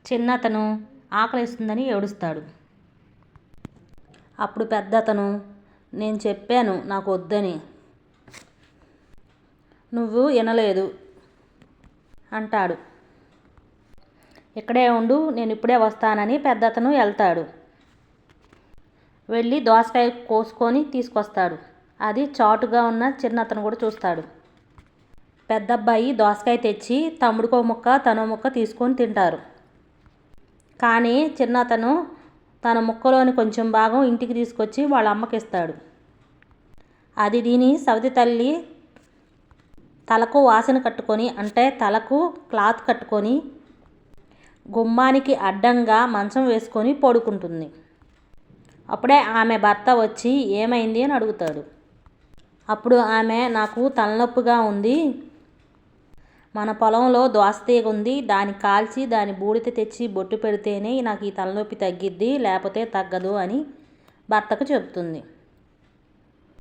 చిన్నతను ఆకలేస్తుందని ఏడుస్తాడు. అప్పుడు పెద్దతను, నేను చెప్పాను నాకు వద్దని, నువ్వు వినలేదు అంటాడు. ఇక్కడే ఉండు, నేను ఇప్పుడే వస్తానని పెద్దతను వెళ్తాడు. వెళ్ళి దోసకాయ కోసుకొని తీసుకొస్తాడు. అది చాటుగా ఉన్న చిన్నతను కూడా చూస్తాడు. పెద్దబ్బాయి దోసకాయ తెచ్చి తమ్ముడికో ముక్క తనో ముక్క తీసుకొని తింటారు. కానీ చిన్నతను తన ముక్కలోని కొంచెం భాగం ఇంటికి తీసుకొచ్చి వాళ్ళ అమ్మకి ఇస్తాడు. అది దీని సవతి తల్లి తలకు వాసన కట్టుకొని, అంటే తలకు క్లాత్ కట్టుకొని గుమ్మానికి అడ్డంగా మంచం వేసుకొని పడుకుంటుంది. అప్పుడే ఆమె భర్త వచ్చి ఏమైంది అని అడుగుతాడు. అప్పుడు ఆమె, నాకు తలనొప్పిగా ఉంది, మన పొలంలో దోసతీగ ఉంది, దాన్ని కాల్చి దాని బూడిద తెచ్చి బొట్టు పెడితేనే నాకు ఈ తలనొప్పి తగ్గిద్ది, లేకపోతే తగ్గదు అని భర్తకు చెబుతుంది.